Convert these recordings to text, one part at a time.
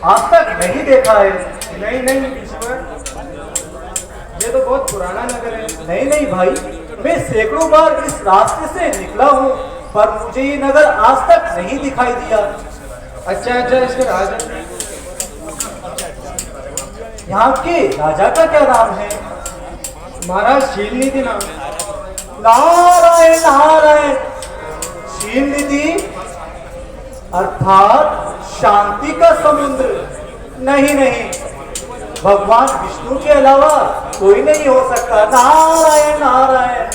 आज तक नहीं देखा है। नहीं नहीं ईश्वर, ये तो बहुत पुराना नगर है। नहीं नहीं भाई, मैं सैकड़ों बार इस रास्ते से निकला हूँ, पर मुझे ये नगर आज तक नहीं दिखाई दिया। अच्छा अच्छा, इसके राजा यहाँ के राजा का क्या नाम है? महाराज शीलनिधि नाम। नारायण नारायण। शीलनिधि अर्थात शांति का समुद्र? नहीं नहीं, भगवान विष्णु के अलावा कोई नहीं हो सकता। नारायण नारायण।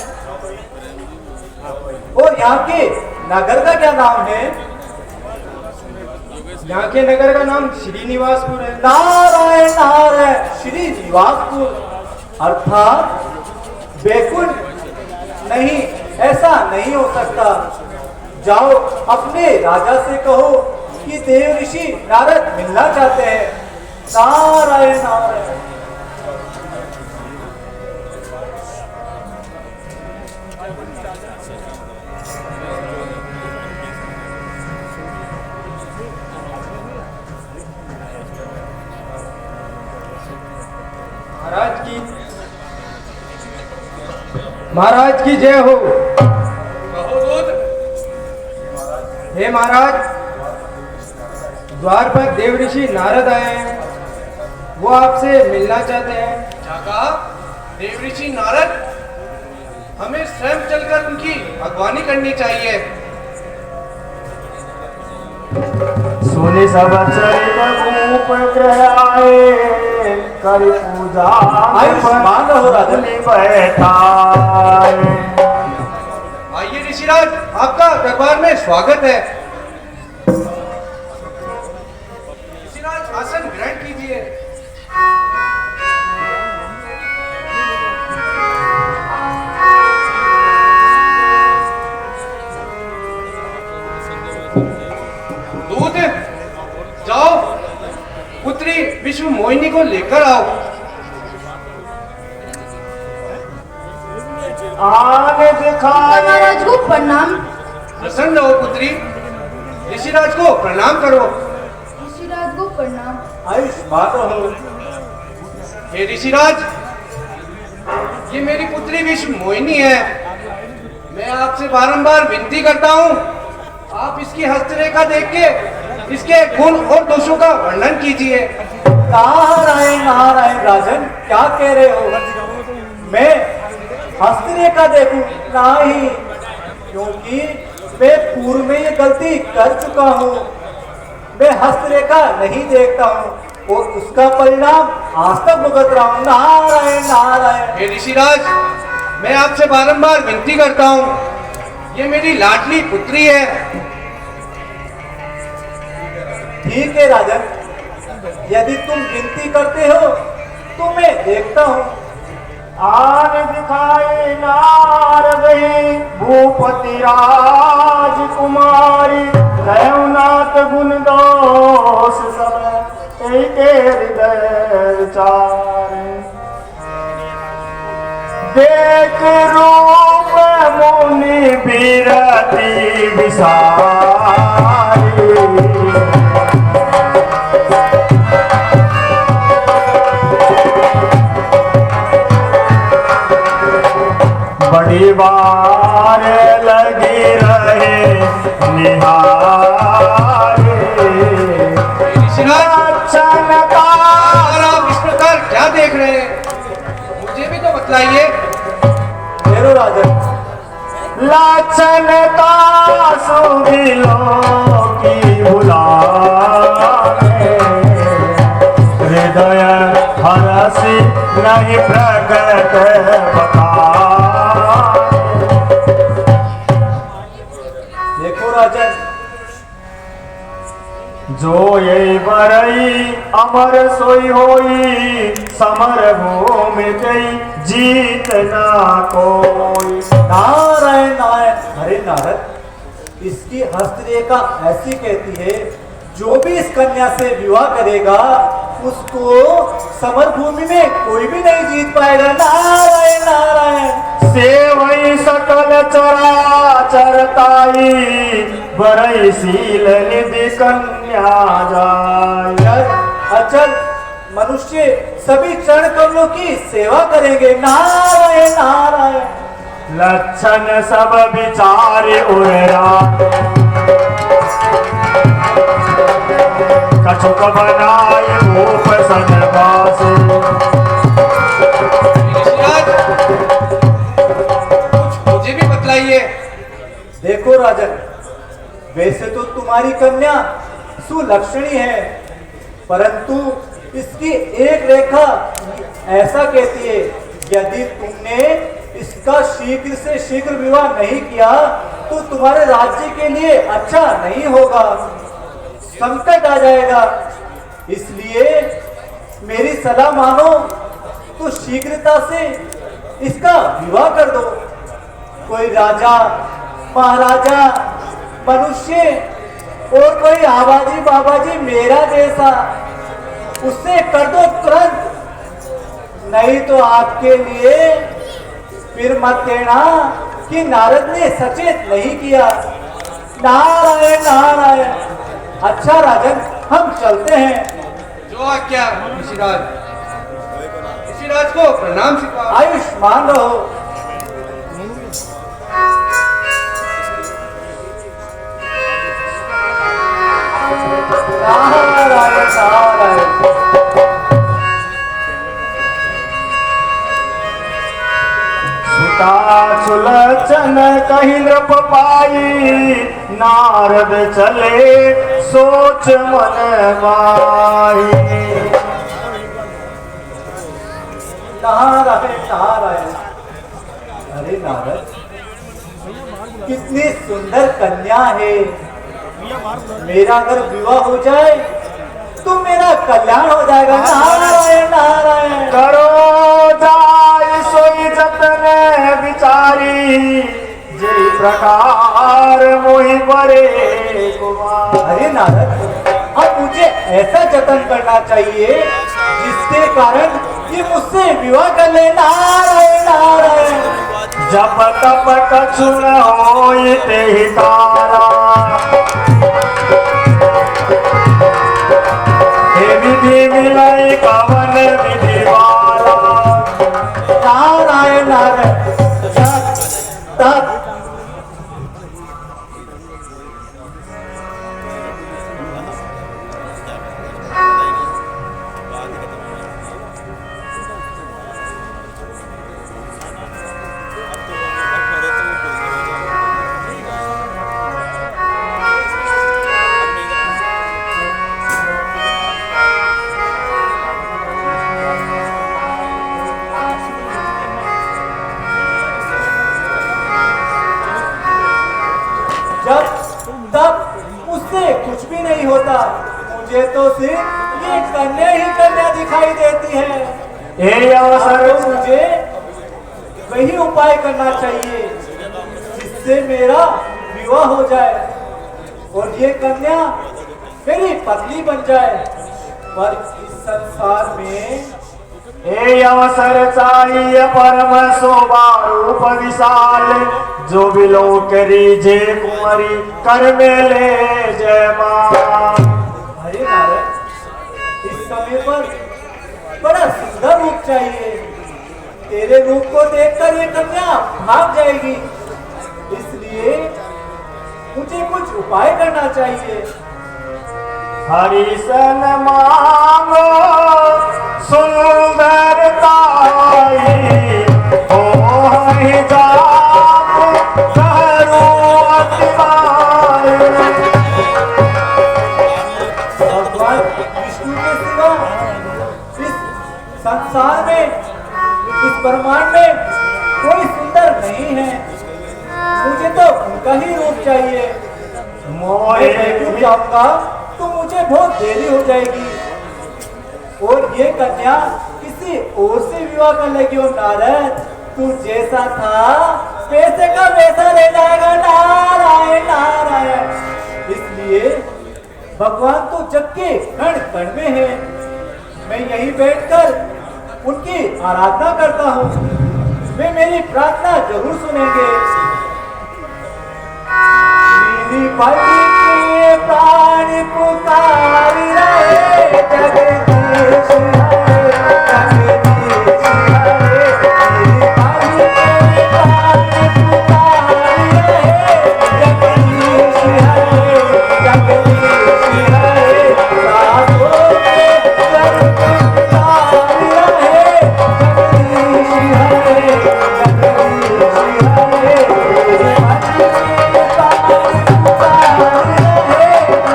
और यहाँ के नगर का क्या नाम है? यहाँ के नगर का नाम श्रीनिवासपुर है। नारायण नारायण। श्रीनिवासपुर अर्थात बैकुंठ? नहीं, ऐसा नहीं हो सकता। जाओ अपने राजा से कहो कि देव ऋषि नारद मिलना चाहते हैं। नारायण नारायण। महाराज की जय हो। हे महाराज, द्वार पर देव ऋषि नारद आए हैं, वो आपसे मिलना चाहते हैं। क्या कहा? देव ऋषि नारद? हमें स्वयं चलकर उनकी अगवानी करनी चाहिए। सुनि सब चरित भूप ग्रह आए, कर पूजा आयुष्मान रहो राजन। बैठा। आइए ऋषिराज, आपका दरबार में स्वागत है। ऋषिराज, आसन ग्रहण कीजिए। दूत, जाओ पुत्री विश्व मोहिनी को लेकर आओ। आने दिखाए महाराज को प्रणाम। प्रसन्न रहो पुत्री, ऋषिराज को प्रणाम करो। ऋषिराज को प्रणाम। आयुष्मान रहो। हे ऋषिराज, ये मेरी पुत्री विश्व मोहिनी है। मैं आपसे बारंबार विनती करता हूँ, आप इसकी हस्तरेखा देख के इसके गुण और दोषों का वर्णन कीजिए। नारायण नारायण। राजन, क्या कह रहे हो? मैं हस्तरेखा देखूं? नहीं, क्योंकि मैं पूर्व में ये गलती कर चुका हूँ। मैं हस्तरेखा नहीं देखता हूँ और उसका परिणाम आज तक भुगत रहा हूँ। नारायण नारायण। हे ऋषिराज, मैं आपसे बारंबार विनती करता हूँ, ये मेरी लाडली पुत्री है। ठीक है राजन, यदि तुम विनती करते हो तो मैं देखता हूँ। आन दिखाए नारद भूपति राजकुमारी, देवनाथ गुण दोष सब एक हृदय विचार। देख रूप मुनि बिरति विसारी, बड़ी बार लगी रहे निहारे। और आप इस प्रकार क्या देख रहे हैं? मुझे भी तो बतलाइए। मेरो राजन, लाछनता सुधिलो की बुलाए, हृदय हरसी नहीं प्रकट बता। देखो राजन, जो ये बरई अमर सोई होई, समर भूमि गई जीत ना कोई। नारायण नारायण। अरे नारद, इसकी हस्तरेखा ऐसी कहती है, जो भी इस कन्या से विवाह करेगा उसको समर भूमि में कोई भी नहीं जीत पाएगा। नारायण नारायण। सेवई सकल चराचरताई बरई शील निधि कन्या जाय। जल अचल मनुष्य सभी चरण कमलों की सेवा करेंगे। नारायण नारायण। लक्षण सब विचार उरा कछुक बनाए भूप सनवास। ऋषिराज, कुछ मुझे भी बतलाइए। देखो राजन, वैसे तो तुम्हारी कन्या सुलक्षणी है, परंतु इसकी एक रेखा ऐसा कहती है, यदि तुमने इसका शीघ्र से शीघ्र विवाह नहीं किया तो तुम्हारे राज्य के लिए अच्छा नहीं होगा, संकट आ जाएगा। इसलिए मेरी सलाह मानो तो शीघ्रता से इसका विवाह कर दो। कोई राजा महाराजा मनुष्य और कोई आबाजी बाबाजी मेरा जैसा, उससे कर दो तुरंत, नहीं तो आपके लिए फिर मत कहना कि नारद ने सचेत नहीं किया। नारायण नारायण। अच्छा राजन, हम चलते हैं। जो आज्ञा ऋषिराज। ऋषिराज को प्रणाम सिखाओ। आयुष्मान रहो। नारायण नारायण। सुलोचन कही नृप पाई नारद चले सोच मन माही। नारायण नारायण। अरे नारद, कितनी सुंदर कन्या है। मेरा अगर विवाह हो जाए तो मेरा कल्याण हो जाएगा। नारायण नारायण। करो जाय सोई जतन विचारी जिस प्रकार मोहि परे कुमार। अरे नारद, अब मुझे ऐसा जतन करना चाहिए जिसके कारण ये मुझसे विवाह कर ले। नारायण नारायण। जप तप कछु न होई तेहि तारा हे विधि मिलई कवन विधि वाला। नारायण नारायण। तब तब उससे कुछ भी नहीं होता। मुझे तो सिर्फ ये कन्या ही कन्या दिखाई देती है। हे अवसर तो मुझे वही उपाय करना चाहिए जिससे मेरा विवाह हो जाए और ये कन्या मेरी पत्नी बन जाए। पर इस संसार में हे अवसर चाहिए परम शोभा रूप विशाल जो बिलो करी जे कुंवरी कर में ले जय मां। अरे नारद, इस समय पर बड़ा सुंदर रूप चाहिए। तेरे रूप को देखकर ये कन्या भाग जाएगी, इसलिए मुझे कुछ उपाय करना चाहिए। हरिशन मांगो सुंदरताई हो ही जाप करो अतिवाई। भगवान विष्णु के सिवा इस संसार में, इस ब्रह्मांड में कोई सुंदर नहीं है। मुझे तो उनका ही रूप चाहिए। मैं डूब जाऊंगा तो मुझे बहुत देरी हो जाएगी और ये कन्या किसी और से विवाह कर लेगी। और नारद, तू जैसा था वैसे का वैसा रह जाएगा। नारायण नारायण। इसलिए भगवान तो जग के कण कण में है। मैं यहीं बैठकर उनकी आराधना करता हूँ। वे मेरी प्रार्थना जरूर सुनेंगे। मेरी पति के प्राण पुकार रहे, जगदीश हरे, जगदीश हरे। मेरी पति के प्राण पुकार रहे, जगदीश हरे, जगदीश हरे। साधो के सर पुकार रहे, जगदीश हरे, जगदीश हरे। मेरी पति के प्राण पुकार रहे,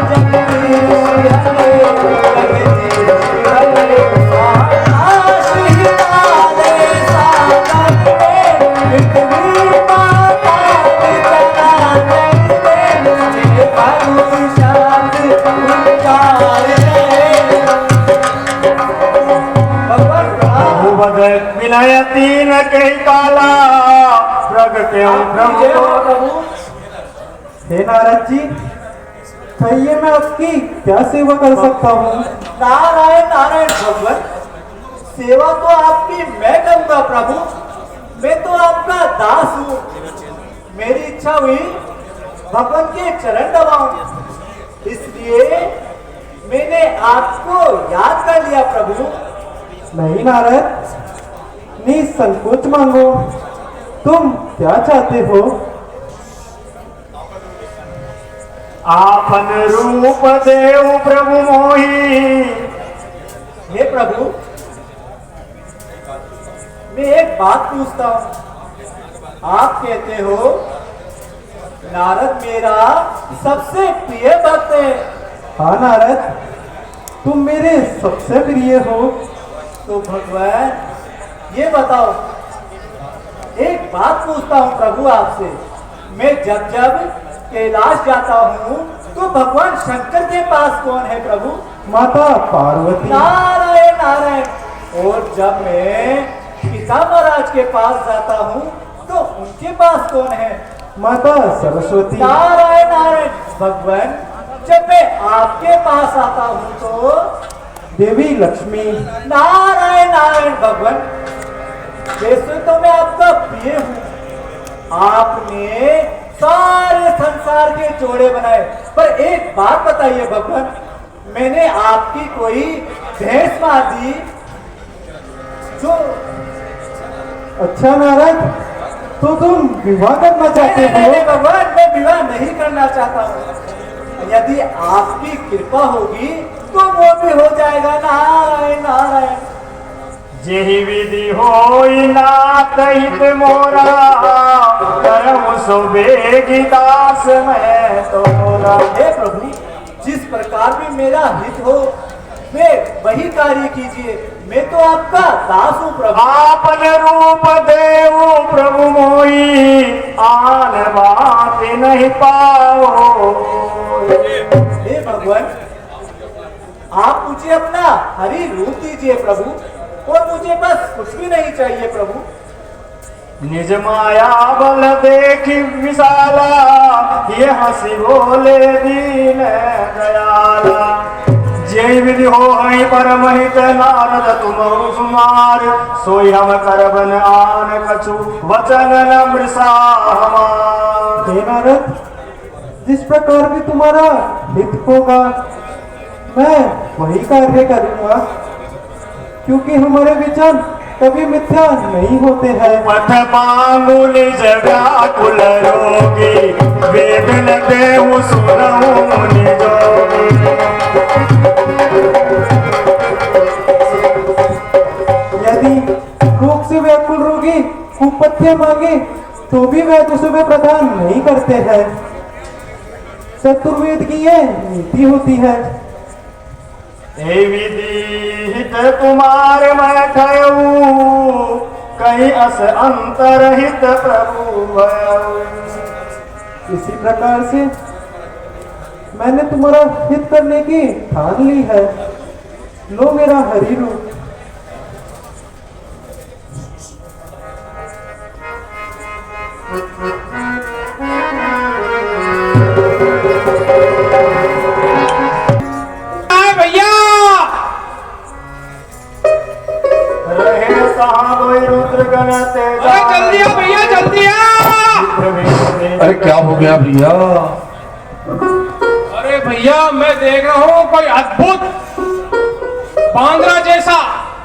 जगदीश हरे, जगदीश हरे। आकाश हिमालय सागर में, पृथ्वी पाताल जलाशय में, तेरे प्रभु शब्द उच्चार रहे। भगवान प्रणाम। भगत विनय तीन कही काला, प्रगट्यो ब्रह्म जय को। हो प्रभु। हे नारद जी, कहिए मैं आपकी क्या सेवा कर सकता हूँ? नारायण नारायण भगवान, सेवा तो आपकी मैं करूंगा प्रभु। मैं तो आपका दास हूँ। मेरी इच्छा हुई भगवान के चरण दबाऊं, इसलिए मैंने आपको याद कर लिया प्रभु। नहीं नारद, निसंकोच मांगो। तुम क्या चाहते हो? आपन रूप देव प्रभु मोही, हे प्रभु, मैं एक बात पूछता हूँ। आप कहते हो नारद मेरा सबसे प्रिय भक्त है। हाँ नारद, तुम मेरे सबसे प्रिय हो। तो भगवान ये बताओ, एक बात पूछता हूँ प्रभु आपसे। मैं जब जब कैलाश जाता हूँ तो भगवान शंकर के पास कौन है प्रभु? माता पार्वती। नारायण नारायण। और जब मैं पिता महाराज के पास जाता हूँ तो उनके पास कौन है? माता सरस्वती। नारायण नारायण। भगवान जब मैं आपके पास आता हूँ तो देवी लक्ष्मी। नारायण नारायण। भगवान वैसे तो मैं आपका प्रिय हूँ। आपने सारे संसार के जोड़े बनाए, पर एक बात बताइए भगवान, मैंने आपकी कोई भैंस मार दी जो? अच्छा नारद, तो तुम विवाह करना चाहते नहीं, नहीं, नहीं, हो? भगवान मैं विवाह नहीं करना चाहता हूँ। यदि आपकी कृपा होगी तो वो भी हो जाएगा। नारायण नारायण। जेहि विधि होई नाथ हित मोरा, करम सो बेगी दास मैं तोरा। हे प्रभु, जिस प्रकार भी मेरा हित हो वे वही कार्य कीजिए। मैं तो आपका दास हूँ प्रभु। आपन रूप देव प्रभु मोही, आन बात नहीं पाओ। हे भगवान, आप मुझे अपना हरि रूप दीजिए प्रभु, और मुझे बस कुछ भी नहीं चाहिए प्रभु। निज माया बल देखी विशाला, ये हंसी बोले दीन दयाला। जय विधि हो हई परमहित नारद तुम सुमार, सोई हम करबन आन कछु वचन न मृषा हमार। हे नारद, जिस प्रकार भी तुम्हारा हित होगा मैं वही कार्य करूंगा, क्योंकि हमारे विचार कभी मिथ्या नहीं होते हैं। पथ पांगु निज व्याकुल रोगी, वेद न देहु सुनहु मुनि जोगी। यदि रोग से व्याकुल रोगी कुपथ्य मांगे तो भी वैद उसे वे प्रदान नहीं करते हैं। चतुर्वेद की यह नीति होती है। हे विधि हित तुम्हारे मैं ठहूं, कहीं अस अंतरहित प्रभु भयऊ। इसी प्रकार से मैंने तुम्हारा हित करने की ठान ली है। लो मेरा हरि रूप। अरे क्या हो गया भैया? अरे भैया मैं देख रहा हूँ कोई अद्भुत बांद्रा जैसा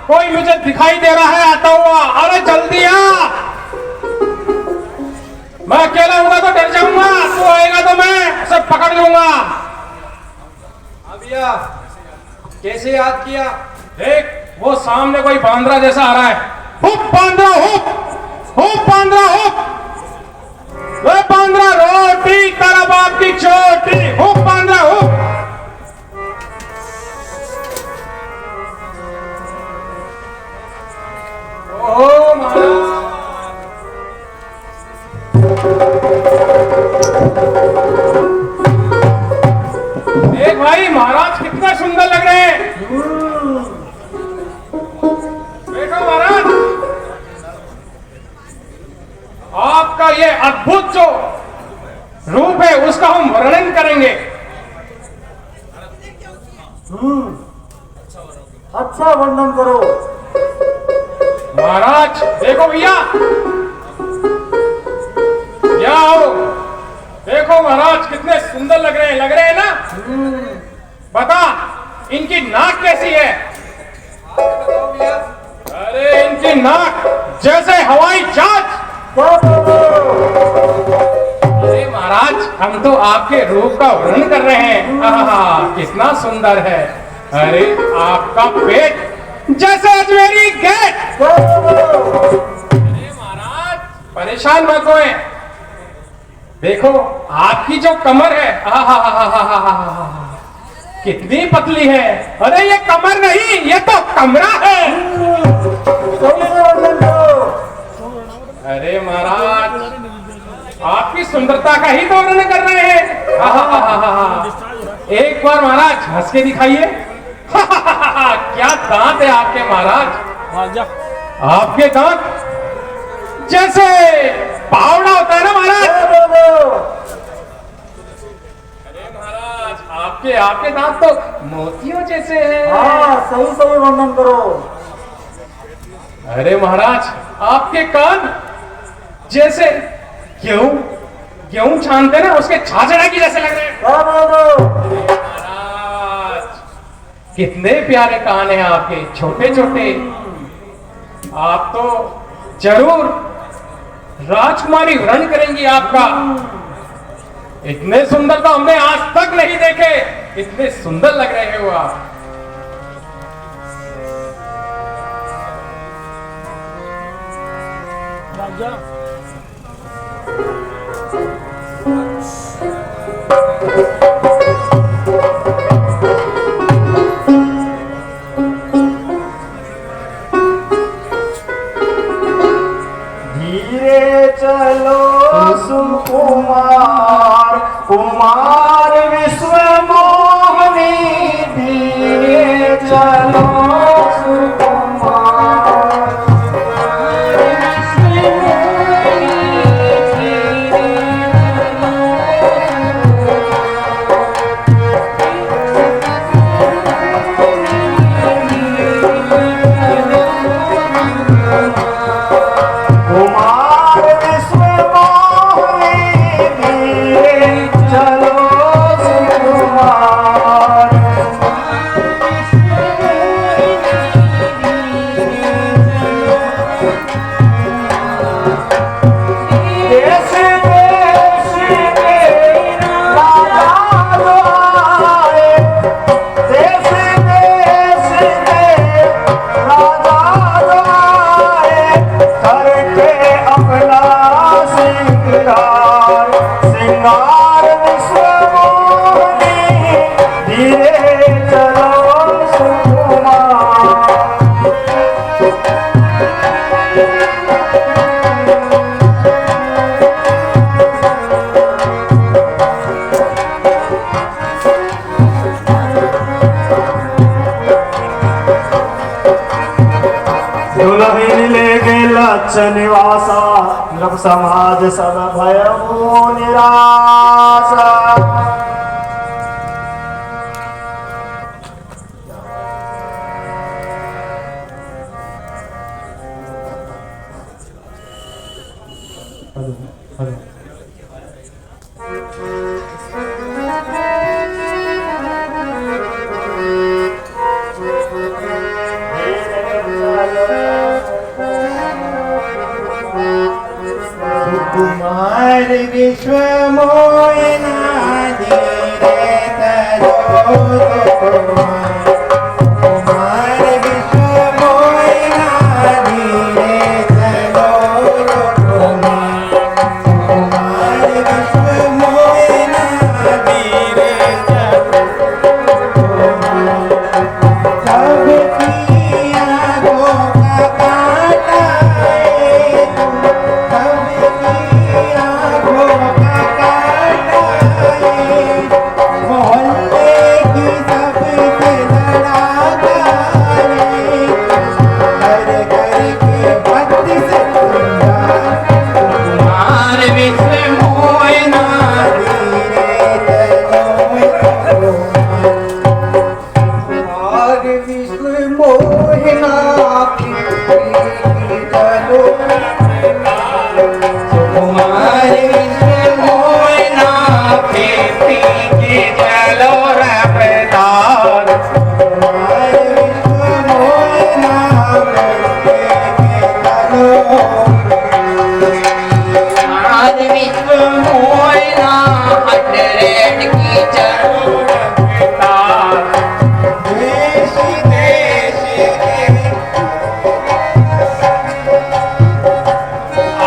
कोई मुझे दिखाई दे रहा है आता हुआ। अरे जल्दी आ, मैं अकेला होगा तो डर जाऊंगा, तू आएगा तो मैं उसे पकड़ लूंगा। भैया कैसे याद किया? देख वो सामने कोई बांद्रा जैसा आ रहा है। हुप बांद्रा, हुप बांद्रा, हुप वो बांद्रा रोटी तेरा बाप की चोटी। हुप बांद्रा, हुप। ओ महाराज, देख भाई महाराज कितना सुंदर लग रहे हैं। देखो महाराज, आपका ये अद्भुत जो रूप है उसका हम वर्णन करेंगे। अच्छा वर्णन करो। महाराज देखो भैया, क्या हो, देखो महाराज कितने सुंदर लग रहे हैं ना। बता इनकी नाक कैसी है? अरे इनकी नाक जैसे हवाई जहाज। अरे महाराज हम तो आपके रूप का वर्णन कर रहे हैं। आहा, कितना सुंदर है। अरे आपका पेट जैसे अजमेरी गेट। अरे महाराज परेशान मत होए, देखो आपकी जो कमर है कितनी पतली है। अरे ये कमर नहीं, ये तो कमरा है। अरे महाराज आपकी सुंदरता का ही तो वर्णन कर रहे हैं। एक बार महाराज हंस के दिखाइए। क्या दांत है आपके महाराज, आपके दांत जैसे पावड़ा होता है ना महाराज। अरे महाराज आपके दांत तो मोतियों जैसे हैं। हाँ सही सही वर्णन करो। अरे महाराज आपके कान जैसे गेहूं छानते ना उसके छाछड़ा की जैसे लग रहे हैं। महाराज कितने प्यारे कान हैं आपके, छोटे छोटे। आप तो जरूर राजकुमारी वर्णन करेंगी आपका। इतने सुंदर तो हमने आज तक नहीं देखे, इतने सुंदर लग रहे हो आप। धीरे चलो सुकुमार कुमार विश्व मोहनी, धीरे चलो सुकुमार। कुमार विश्व मोहनी, धीरे चलो सुकुमार। देश देश में राजा जो आए, देश देश में राजा जो आए, करके अपना श्रृंगार, श्रृंगार विश्व मोहनी, धीरे चलो सुकुमार। दुलहिन ले गेला निवासा, नृप समाज सब भयमु निराशा। कुमार विश्व मोयना धीरे तरो कुमार विश्व मोयना धीरे तरो कुमार विश्व मोयना धीरे सब किया गो का काटा मोहल्ले की सबसे लड़ा घर घर के पत्ती से कुमार विश्व मोयना धीरे कुमार विश्व मोहिना चलो कुमार विश्व मोयना खेती की चलो रफ्तार कुमार विश्व मोयना कुमार विश्व मोयना 100 की चलो रफ्तार देश देश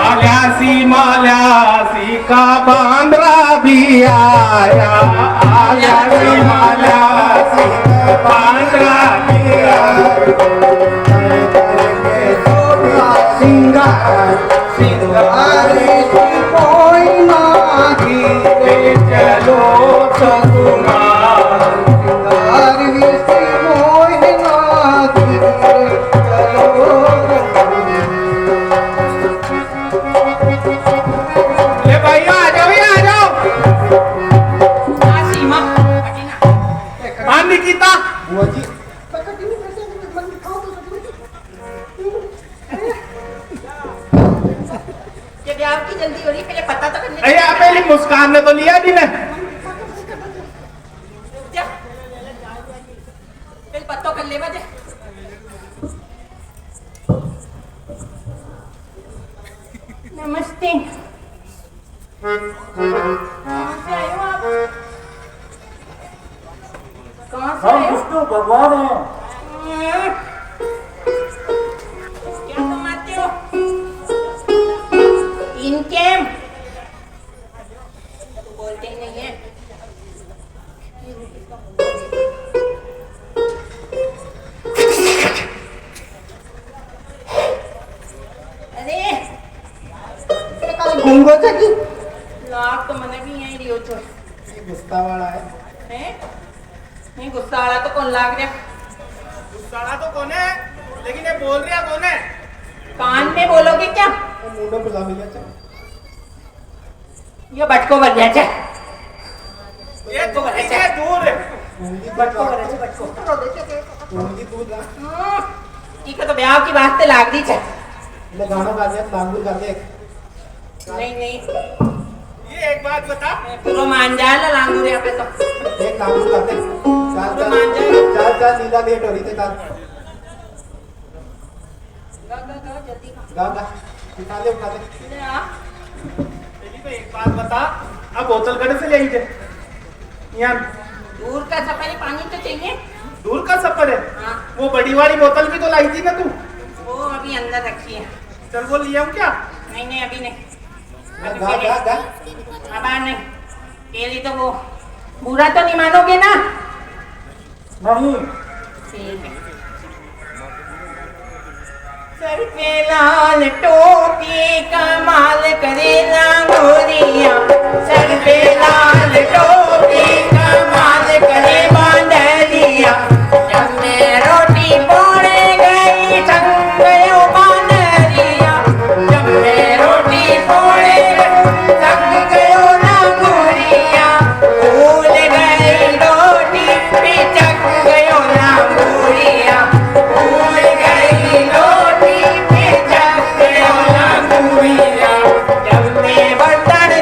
आल्यासी माल्यासी का बांद्रा भी आया आल्यासी माल्यासी का बांद्रा भी आया सिंगार सिंगार मोहिना ले चलो सकुमार सिंगार विश्व मोहिना चलो ले भैया आ जाओ भैया आ जाओ सीमा हाँ निकिता बुआ जी ये ब्याह की जल्दी हो रही पहले पता तो करने अरे पहले मुस्कान ने तो लिया नहीं ना जा पहले पत्तो कर ले बजे नमस्ते कहाँ से आए हो आप कहाँ से हम आए हो विष्णु भगवान हैं क्या कमाते हो इनके तो बोलते ही नहीं है अरे घूंगो चकी लाग तो मने भी यही रियो छो गुस्सा वाला है हैं नहीं गुस्सा वाला तो कौन लाग रहा साला तो कौन है लेकिन ये बोल रहा कौन है कान में बोलोगे क्या मुंडो पे लामी गया ये बटको बन गया छे ये तो है दूर बटको बन गया छे बटको उंगली दूध ला ठीक है तो ब्याह की बात ते लाग दी छे ले गाना गा दे बांगुर गा दे नहीं नहीं ये एक बात बता पूरा मान जाए ना लांगूर यहाँ पे तो एक बांगुर गा दे चाल चाल मान जाए। चाल चाल लीला लेट हो रही थी चाल गा गा गा जल्दी गा गा उठा ले ले आ तेरी तो एक बात बता अब बोतल कड़े से ले आई थे यहाँ दूर का सफारी पानी तो चाहिए दूर का सफर है हाँ वो बड़ी वाली बोतल भी तो लाई थी ना तू वो अभी अंदर रखी है चल वो लिया हूँ क्या नहीं नहीं अभी नहीं अभी गा फिर गा गा अब नहीं केली तो वो बुरा तो नहीं मानोगे ना नहीं ठीक है सर पे लाल टोपी कमाल करे लांगोरिया सर पे लाल टोपी कमाल करे बांधरिया जब मैं रोटी पोड़े गई संग गयो बांधरिया जब मैं रोटी पोड़े संग गयो लांगोरिया भूल गई रोटी पिचक गयो लांगोरिया भूल गई रोटी पिचक गयो लांगोरिया जब मैं बर्तन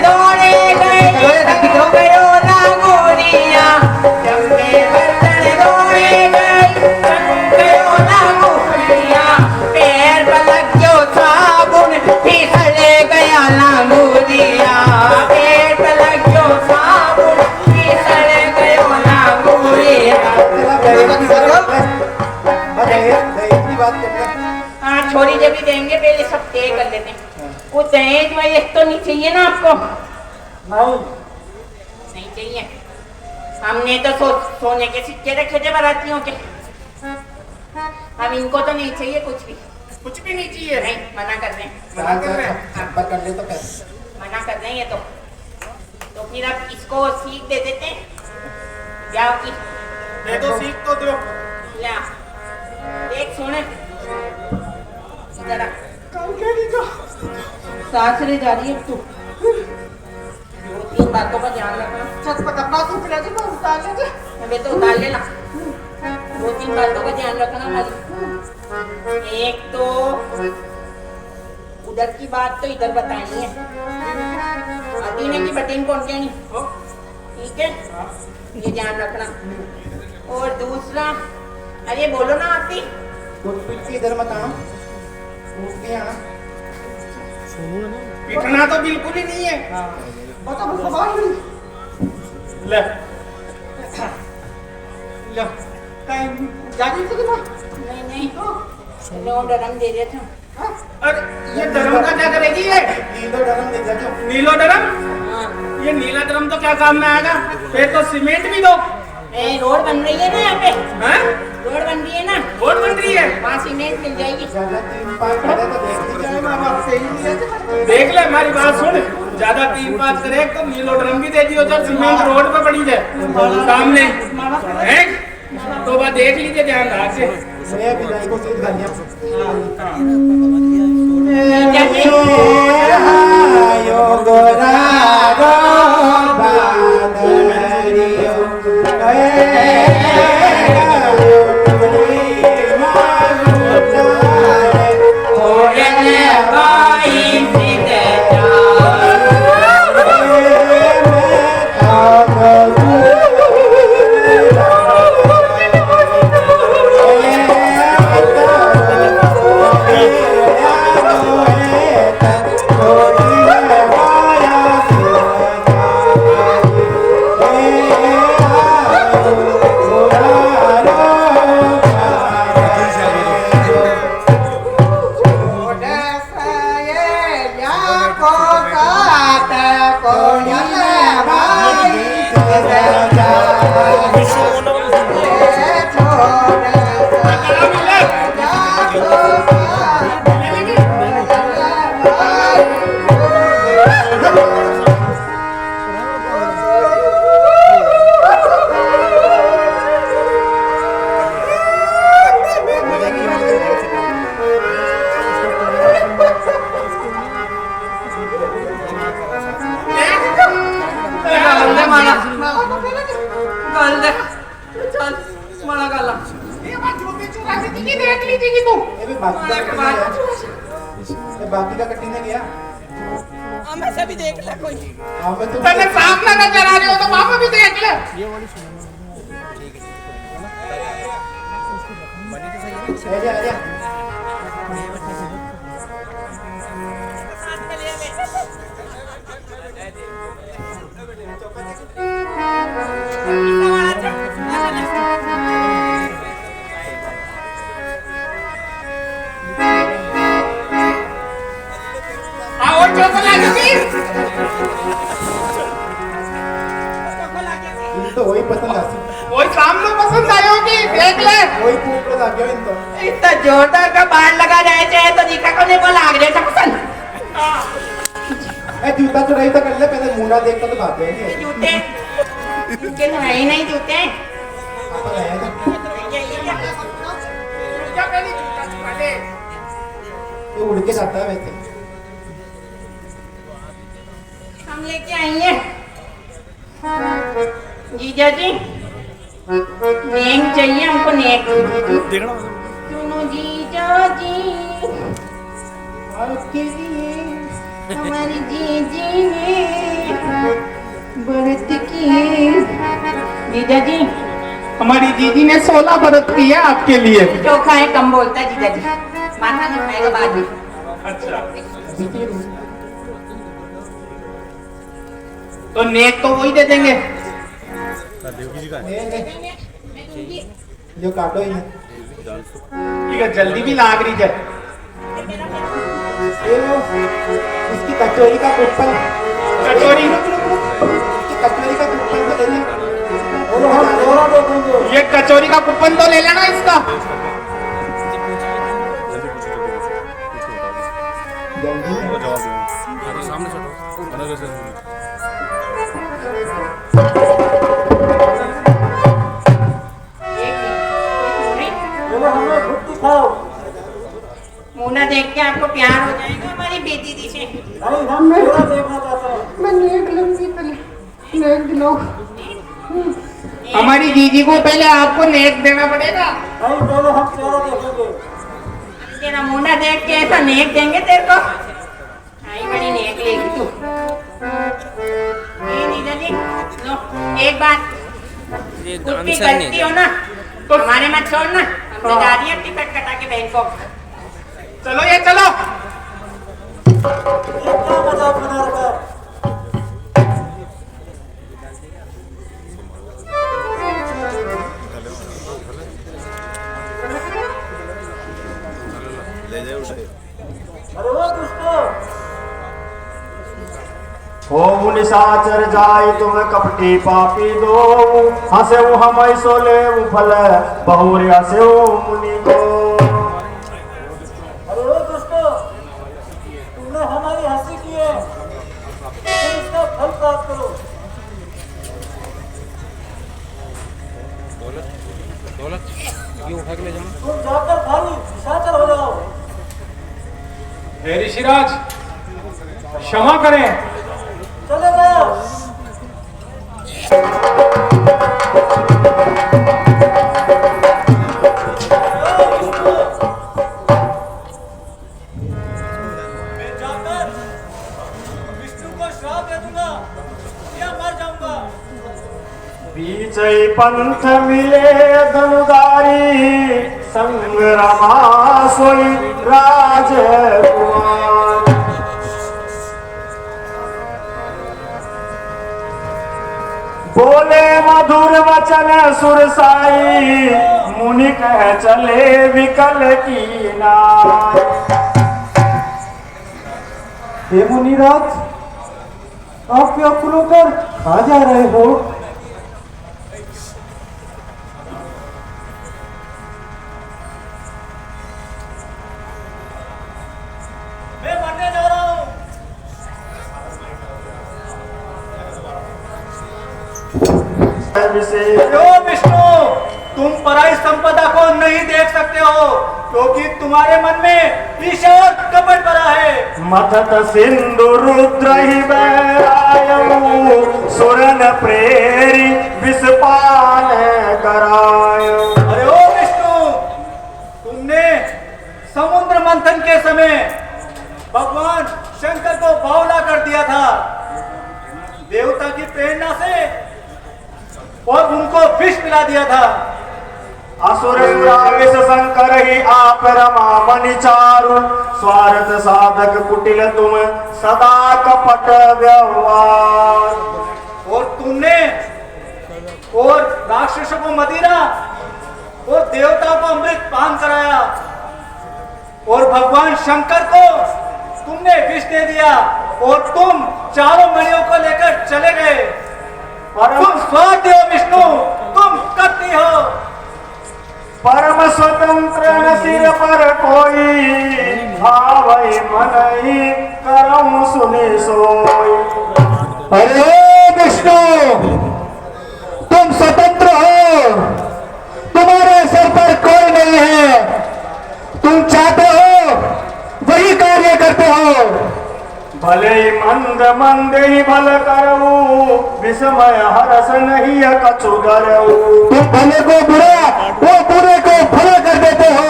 बात करते हैं। हाँ छोरी जब भी देंगे पहले सब तय कर लेते हैं। कुछ दहेज वहेज तो नहीं चाहिए ना आपको? नहीं नहीं चाहिए। हमने तो सोने के सिक्के रखे थे बारातियों के। अब इनको तो नहीं चाहिए कुछ भी। कुछ भी नहीं चाहिए। नहीं, मना कर रहे हैं। मना कर रहे हैं। संपर्क कर ले तो कैसे? मना कर रहे हैं ये तो फिर अब इसको सीख दे देते हैं। जाओ की दे दो सीख तो दो। या देख सुन जरा सासरे जा रही है तू। 2-3 बातों का ध्यान रखना। छत पर कपड़ा सूख रहा है तो उतार ले। अबे तो उतार लेना। 2-3 बातों का ध्यान रखना हमारी। एक तो उधर की बात तो इधर बतानी है। अतीने की बटीन कौन कहनी, ठीक है? ये ध्यान रखना। और दूसरा, अरे बोलो ना आती। कुछ इधर मत आना, उठ के आना। पिटना तो बिल्कुल ही नहीं है। बता बस सवाल नहीं। ले ले कहीं जागी तो दिमाग। नहीं नो डरम दे दिया था। अरे ये डरम का क्या करेगी ये? नीलो डरम दे दिया क्यों? नीलो डरम? हाँ। ये नीला डरम तो क्या काम में आएगा? फिर तो सीमेंट भी दो। रोड बन रही है ना यहाँ पे। हैं? रोड बन रही है ना, रोड बन रही है। वहाँ सीमेंट मिल जाएगी। ज्यादा 3-5 करे तो देख लीजिए माँ बाप से ही नहीं है। देख ले हमारी बात सुन। ज्यादा 3-5 करे तो नीलो ड्रम भी दे दियो जब सीमेंट रोड पे पड़ी जाए सामने है। तो बात देख लीजिए ध्यान रख से। मैं भी नहीं को सीध गालियाँ। यो गोरा गो बादरियो बाकी का कट्टी ने गया। मैं सभी देख ले कोई। पहले सामने नजर आ रहे हो तो वहां पे भी देख ले। आजा तो वही पसंद आती। वही सामने पसंद आई होगी, देख ले। वही कूप लगा गया इन तो। इतना जोरदार का बाढ़ लगा जाए चाहे तो दिखा को नहीं बोला आगे जैसा पसंद। ए जूता चुराई तो कर ले, पहले मुंडा देखता तो बात है। जूते इनके तो है ही नहीं जूते। आपा लाया था। क्या पहले जूता चुरा ले। ये उड़ के जाता है वैसे। हम लेके आई हैं जीजा जी, नेक चाहिए हमको, नेक। सुनो जीजा जी, आपके लिए हमारी जीजी ने व्रत की। जीजा जी हमारी दीदी ने 16 व्रत किया आपके लिए। चोखा है कम बोलता है जीजा जी, माथा नहीं खाएगा बाद में। अच्छा तो नेक तो वही दे देंगे। जो काटो ही है। ठीक है, जल्दी भी लाग रही है। ये लो, इसकी कचौरी का कुप्पन। कचौरी, इसकी कचौरी का कुप्पन तो ले लें। बोलो हम दोनों देखेंगे। ये कचौरी का कूपन तो ले लेना इसका। बोलो हमें खुद दिखाओ। मुन्ना देख के आपको प्यार हो जाएगा हमारी बेटी दी से। नहीं हम पूरा देखना चाहते हैं। मैं नेक लूंगी पहले, नेक दिलाओ। हमारी दीदी को पहले आपको नेक देना पड़ेगा। नहीं पहले हम चेहरा देखेंगे। तेरा मुन्ना देख के ऐसा नेक देंगे तेरे को। आई बड़ी नेक लेगी तू। ये जीजा जी, लो एक बात, कुछ गलती हो ना तो हमारे मत छोड़ना। हमसे जा रही है टिकट कटा के बैंकॉक। चलो ये चलो। ये क्या मजाक बना रखा है? अरे वो दुष्टो, हो निशाचर जाई तुम कपटी पापी दो, हंसे वो हम सोले वो फल बहुरिया से वो मुनि को। अरे वो दुष्टो, तुमने हमारी हंसी की है, तुम इसका फल प्राप्त करो। तुम जाकर भारी निशाचर हो जाओ। हे ऋषिराज, क्षमा करें। चले जाओ। मैं जाकर विष्णु को श्राप दे दूंगा या मर जाऊंगा। बीच पंथ मिले धनुधारी, संग रमा सोई राजकुमार। बोले मधुर वचन सुरसाई, मुनि कह चले विकल की नार। हे मुनिराज, आप व्याकुल होकर कहाँ जा रहे हो? मैं मरने जा रहा हूँ। क्यों विष्णु, तुम पराई संपदा को नहीं देख सकते हो क्योंकि तुम्हारे मन में ईर्ष्या और कपट भरा है। मथत सिंधु रुद्र ही बहरायऊ, सुरन प्रेरी विषपान करायो। अरे ओ विष्णु, तुमने समुद्र मंथन के समय भगवान शंकर को बावला कर दिया था देवता की प्रेरणा से और उनको विष पिला दिया था। असुर विष शंकर ही आप रमा मणि चारु, स्वार्थ साधक कुटिल तुम सदा कपट व्यवहार। और तुमने और राक्षसों को मदिरा और देवता को अमृत पान कराया और भगवान शंकर को तुमने विष दे दिया और तुम चारों मणियों को लेकर चले गए। तुम स्वार्थी हो विष्णु, तुम कपटी हो। परम स्वतंत्र न सिर पर कोई, भावई मनई करऊं सुनि सोई। अरे विष्णु, तुम स्वतंत्र हो, तुम्हारे सर पर कोई नहीं है। तुम चाहते हो वही कार्य करते हो। भले ही मंद मंद ही भल करऊ, विस्मय हरस नहीं कछु डरऊ। तुम भले को बुरा, वो बुरे को भला कर देते हो।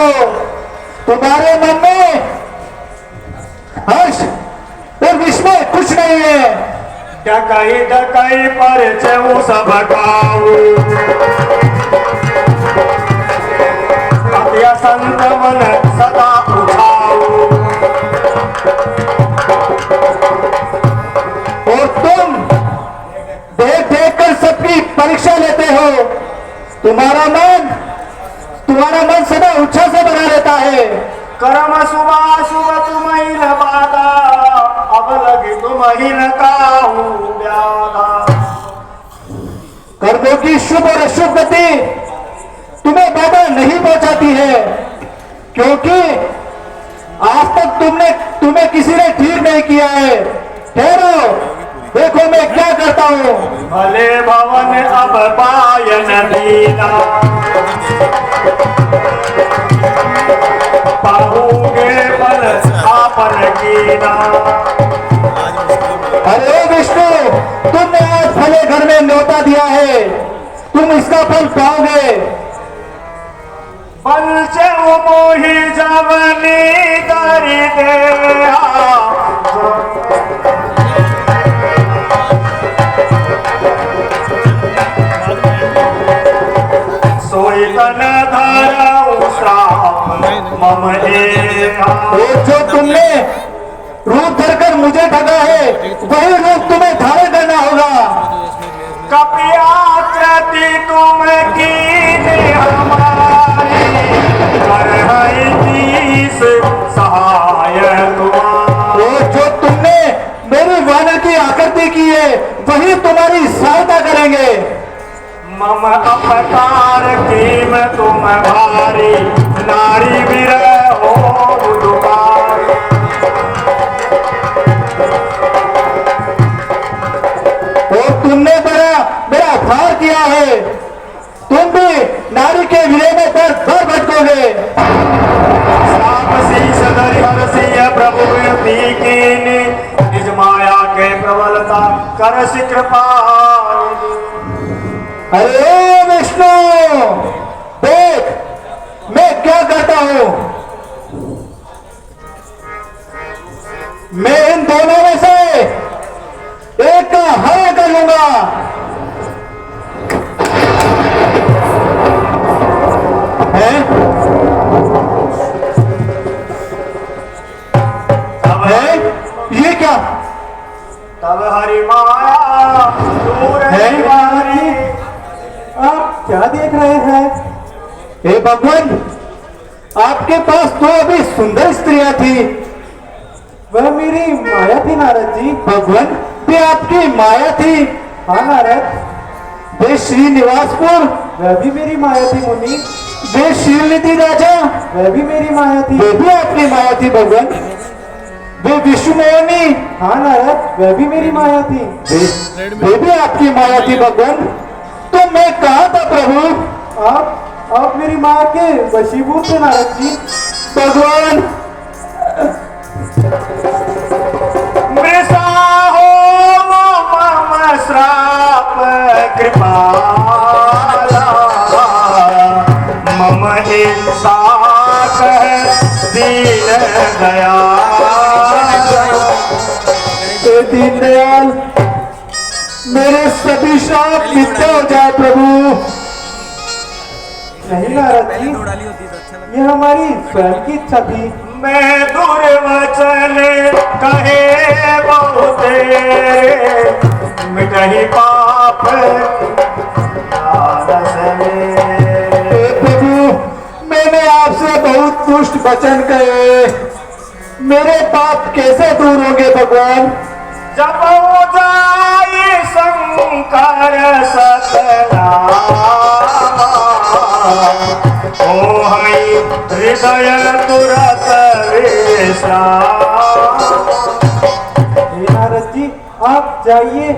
तुम्हारे मन में हर्ष और विस्मय कुछ नहीं है। डकई डकई पर चऊ सब गाऊ, अत्य संत मन सदा उठाऊ। और तुम देख देख कर सबकी परीक्षा लेते हो। तुम्हारा मन सदा उत्साह से बना रहता है। कर्म सुबह सुबह तुम ही न बाधा, अब लगी तुम ही न काहू ब्यादा। कर्मों की शुभ और अशुभ गति तुम्हें बाधा नहीं पहुंचाती है, क्योंकि आज तक तुम्हें किसी ने ठीक नहीं किया है। ठहरो, देखो मैं क्या करता हूँ। भले भवन अब पायन दीना, पाओगे बल आपन कीना। अरे विष्णु, तुमने आज भले घर में न्योता दिया है, तुम इसका फल पाओगे। बलचे मोही जवनी दरी दे, सोई तन धरऊ श्राप मम एहा। और जो तुमने रूप धरकर मुझे ठगा है, वही रूप तुम्हें धारण करना होगा। कपिया कृति तुम कीने हमारी, करहई तीस सहाय तुम्हारी। और जो तुमने मेरी वानर की आकृति की है, वही तुम्हारी सहायता करेंगे। मम अपकार कीम तुम भारी, नारी विरह हो दुबारी। और तुमने मेरा भार किया है, तुम भी नारी के विरह में दर भटकोगे। साप शीश धरि हरसिय प्रभु कीनी, निज माया के प्रबलता करसि कृपा। अरे विष्णु, देख मैं क्या करता हूं। मैं इन दोनों में से एक का हरण कर लूंगा। है? है? ये क्या तब हरि माया दूर है? निवारी। आप क्या देख रहे हैं? हे भगवान, आपके पास तो अभी सुंदर स्त्रियां थी। वह मेरी माया थी नारद जी। भगवान, वे आपकी माया थी। हाँ नारद, वे श्रीनिवासपुर, वह भी मेरी माया थी मुनि। वे शीलनिधि राजा, वह भी मेरी माया थी। वे भी आपकी माया थी भगवान। वे विष्णु मोहिनी, हाँ नारद, वह भी मेरी माया थी। वे भी आपकी माया थी भगवान। तो मैं कहाँ था प्रभु? आप मेरी माया के वशीभूत थे नारद जी। भगवान, मृषा हो मम श्राप कृपाला, मम हिंसा कह दीन दयाल। हे दीनदयाल, मेरे सभी श्राप मिथ्या हो जाए प्रभु। नहीं नारद जी, ये हमारी स्वयं की इच्छा थी। मैं दुर्वचन कहे बहुते, मिटहि पाप आलस में। हे प्रभु, मैंने आपसे बहुत दुष्ट वचन कहे, मेरे पाप कैसे दूर होंगे भगवान? जब जाई शंकर सतनामा, ओ हई हृदय तुरत विश्राम। हे नारद जी, आप जाइए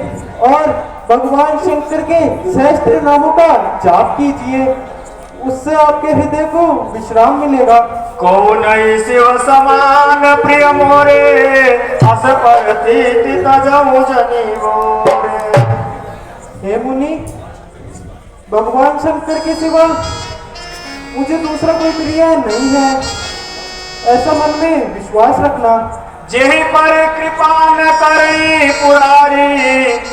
और भगवान शंकर के सहस्त्र नामों का जाप कीजिए, उससे आपके हृदय को विश्राम मिलेगा। कौन शिव समान प्रिय मोरे, अस पर तीति तजमु जनी मोरे। हे मुनि, भगवान शंकर के सिवा मुझे दूसरा कोई प्रिय नहीं है, ऐसा मन में विश्वास रखना। जेहि पर कृपा न करई पुरारी,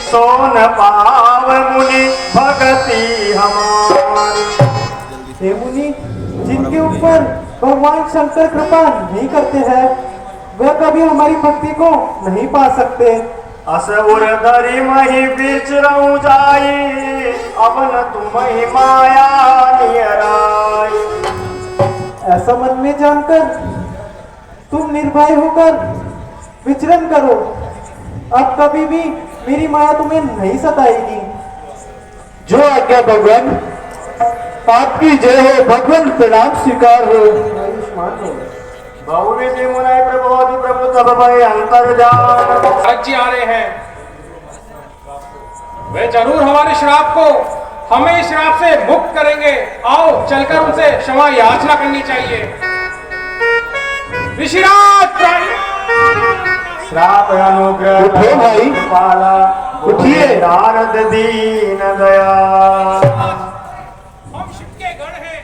सो न पाव मुनि भगति हमारी। हे मुनि, जिनके ऊपर भगवान शंकर कृपा नहीं करते हैं, वह कभी हमारी भक्ति को नहीं पा सकते। असुर धरि मही बिचरऊ जाई, अब न तुमहि माया नियराई। ऐसा मन में जानकर तुम निर्भय होकर विचरण करो। अब कभी भी मेरी माया तुम्हें नहीं सताएगी। जो आज्ञा भगवान। आपकी जय हो भगवान, प्रणाम स्वीकार हो। आयुष्मान हो। बहुविधि मुनय प्रबोधि प्रभु तब भय अंतर्जान। भरत जी आ रहे हैं। वे जरूर हमारे श्राप को, हमें इस श्राप से मुक्त करेंगे। आओ चलकर उनसे क्षमा याचना करनी चाहिए। ऋषिराज श्राप अनुग्रह उठो भाई। पाला उठिए। नारद दीन दया। हम शिव के गण हैं।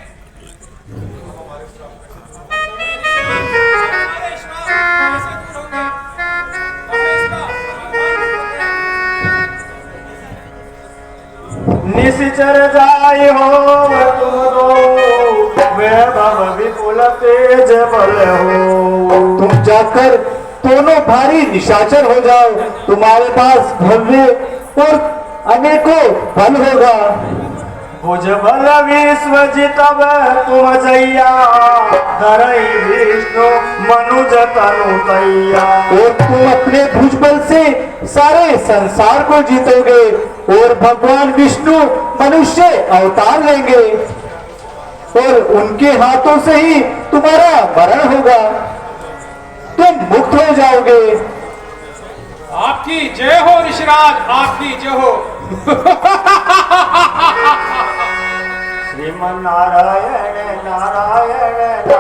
निश्चर जाय हो तुम दो, वैभव विपुल तेज बल हो। तुम जाकर दोनों भारी निशाचर हो जाओ। तुम्हारे पास भव्य और अनेकों बल होगा। भुज बल विश्व जितब तुम जैया, धरई विष्णु मनुज तनु तैया। और तुम अपने भुजबल से सारे संसार को जीतोगे और भगवान विष्णु मनुष्य अवतार लेंगे और उनके हाथों से ही तुम्हारा मरण होगा। तुम मुक्त हो जाओगे। आपकी जय हो ऋषिराज, आपकी जय हो। श्रीमन नारायण नारायण